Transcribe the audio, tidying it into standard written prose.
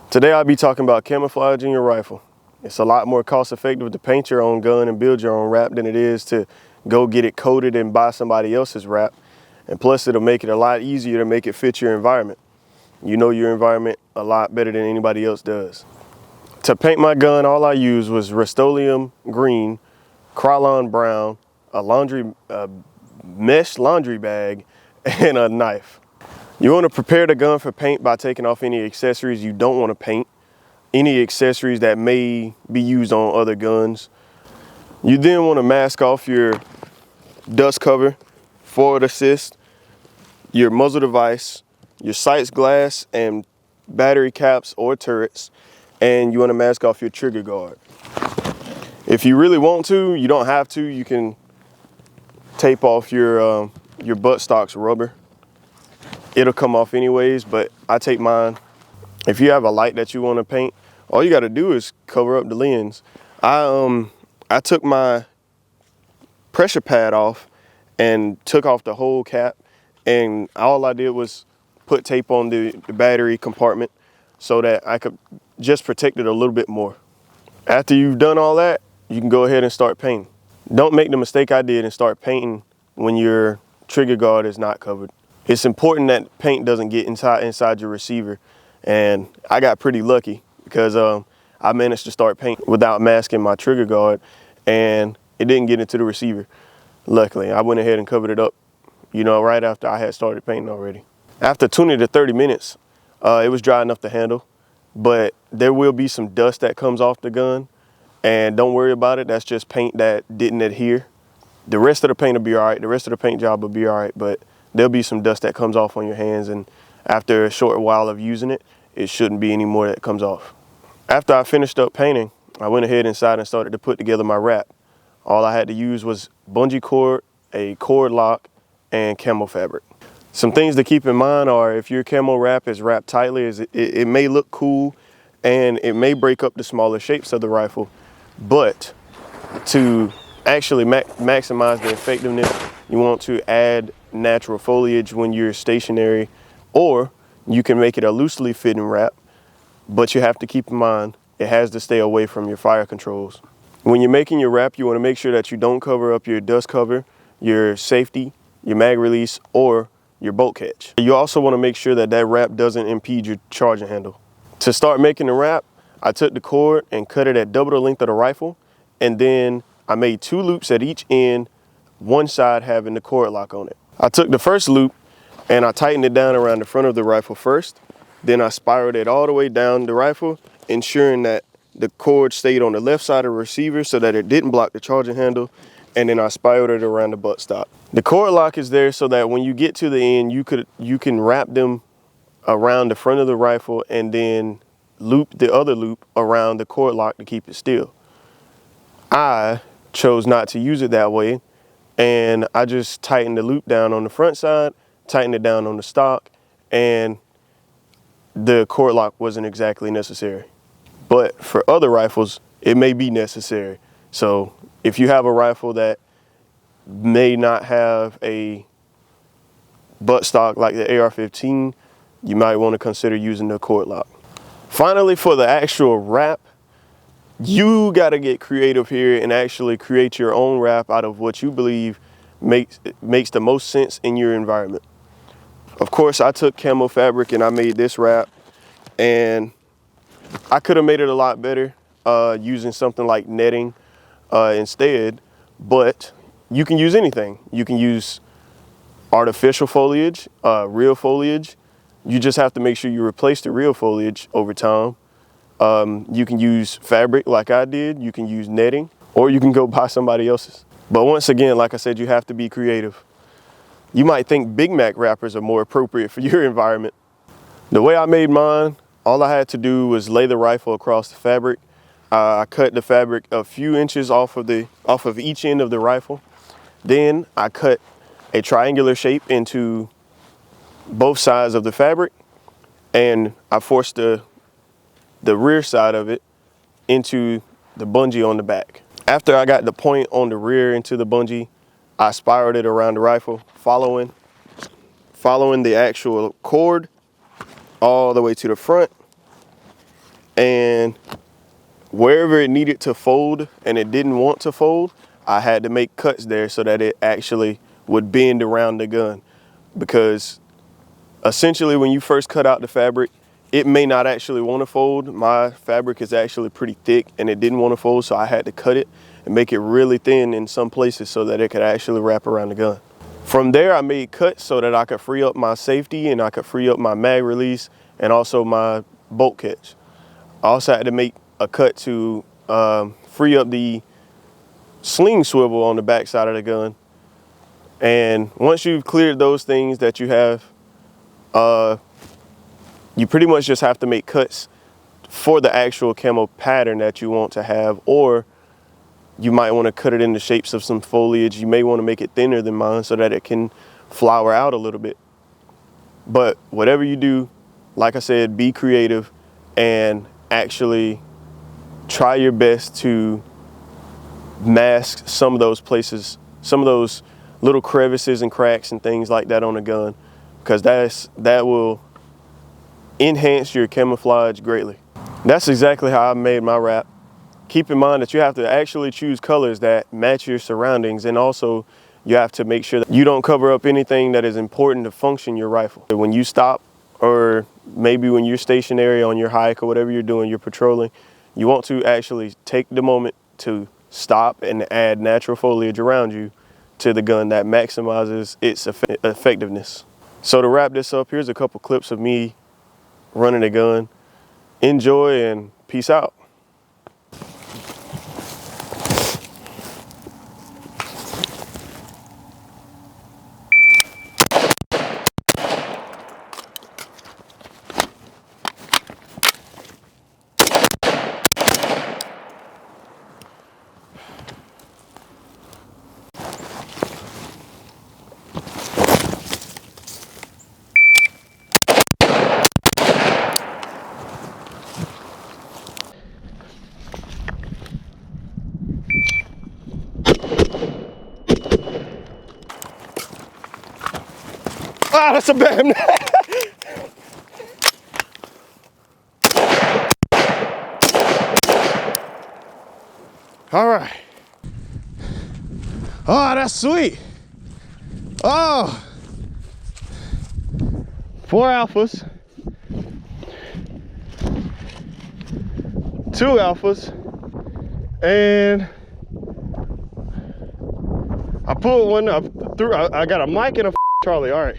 Today I'll be talking about camouflaging your rifle. It's a lot more cost effective to paint your own gun and build your own wrap than it is to go get it coated and buy somebody else's wrap. And plus it'll make it a lot easier to make it fit your environment. You know your environment a lot better than anybody else does. To paint my gun, all I used was Rust-Oleum green, Krylon brown, a mesh laundry bag, and a knife. You want to prepare the gun for paint by taking off any accessories you don't want to paint, any accessories that may be used on other guns. You then want to mask off your dust cover, forward assist, your muzzle device, your sights glass and battery caps or turrets, and you want to mask off your trigger guard. If you really want to, you don't have to, you can tape off your buttstock's rubber. It'll come off anyways, but I take mine. If you have a light that you want to paint, all you got to do is cover up the lens. I took my pressure pad off and took off the whole cap, and all I did was put tape on the battery compartment so that I could just protect it a little bit more. After you've done all that, you can go ahead and start painting. Don't make the mistake I did and start painting when your trigger guard is not covered. It's important that paint doesn't get inside your receiver, and I got pretty lucky because I managed to start painting without masking my trigger guard, and it didn't get into the receiver. Luckily, I went ahead and covered it up, right after I had started painting already. After 20 to 30 minutes, it was dry enough to handle, but there will be some dust that comes off the gun, and don't worry about it. That's just paint that didn't adhere. The rest of the paint will be all right. The rest of the paint job will be all right, but there'll be some dust that comes off on your hands, and after a short while of using it, it shouldn't be any more that comes off. After I finished up painting, I went ahead inside and started to put together my wrap. All I had to use was bungee cord, a cord lock, and camo fabric. Some things to keep in mind are if your camo wrap is wrapped tightly, it may look cool and it may break up the smaller shapes of the rifle, but to actually maximize the effectiveness, you want to add natural foliage when you're stationary, or you can make it a loosely fitting wrap, but you have to keep in mind it has to stay away from your fire controls. When you're making your wrap, you want to make sure that you don't cover up your dust cover, your safety, your mag release, or your bolt catch. You also want to make sure that that wrap doesn't impede your charging handle. To start making the wrap, I took the cord and cut it at double the length of the rifle, and then I made 2 loops at each end, one side having the cord lock on it. I took the first loop and I tightened it down around the front of the rifle first. Then I spiraled it all the way down the rifle, ensuring that the cord stayed on the left side of the receiver so that it didn't block the charging handle. And then I spiraled it around the buttstock. The cord lock is there so that when you get to the end, you can wrap them around the front of the rifle and then loop the other loop around the cord lock to keep it still. I chose not to use it that way, and I just tightened the loop down on the front side, tightened it down on the stock, and the cord lock wasn't exactly necessary. But for other rifles, it may be necessary. So if you have a rifle that may not have a buttstock like the AR-15, you might want to consider using the cord lock. Finally, for the actual wrap, you got to get creative here and actually create your own wrap out of what you believe makes the most sense in your environment. Of course, I took camo fabric and I made this wrap, and I could have made it a lot better using something like netting instead, but you can use anything. You can use artificial foliage, real foliage. You just have to make sure you replace the real foliage over time. You can use fabric like I did, you can use netting, or you can go buy somebody else's. But once again, like I said, you have to be creative. You might think Big Mac wrappers are more appropriate for your environment. The way I made mine, all I had to do was lay the rifle across the fabric. I cut the fabric a few inches off of each end of the rifle. Then I cut a triangular shape into both sides of the fabric, and I forced the rear side of it into the bungee on the back. After I got the point on the rear into the bungee, I spiraled it around the rifle, following the actual cord all the way to the front. wherever it needed to fold and it didn't want to fold, I had to make cuts there so that it actually would bend around the gun. Because essentially when you first cut out the fabric, it may not actually want to fold. My fabric is actually pretty thick and it didn't want to fold, so I had to cut it and make it really thin in some places so that it could actually wrap around the gun. From there, I made cuts so that I could free up my safety and I could free up my mag release and also my bolt catch. I also had to make a cut to free up the sling swivel on the back side of the gun. And once you've cleared those things that you have, you pretty much just have to make cuts for the actual camo pattern that you want to have, or you might want to cut it in the shapes of some foliage. You may want to make it thinner than mine so that it can flower out a little bit. But whatever you do, like I said, be creative and actually try your best to mask some of those places, some of those little crevices and cracks and things like that on the gun, because that will enhance your camouflage greatly. That's exactly how I made my wrap. Keep in mind that you have to actually choose colors that match your surroundings, and also you have to make sure that you don't cover up anything that is important to function your rifle. When you stop, or maybe when you're stationary on your hike or whatever you're doing, you're patrolling, you want to actually take the moment to stop and add natural foliage around you to the gun that maximizes its effectiveness. So to wrap this up, here's a couple clips of me running a gun. Enjoy and peace out. Ah, that's a bad. All right. Oh, that's sweet. Oh, 4 alphas, 2 alphas, and I pulled one up through. I got a mic and a Charlie. All right.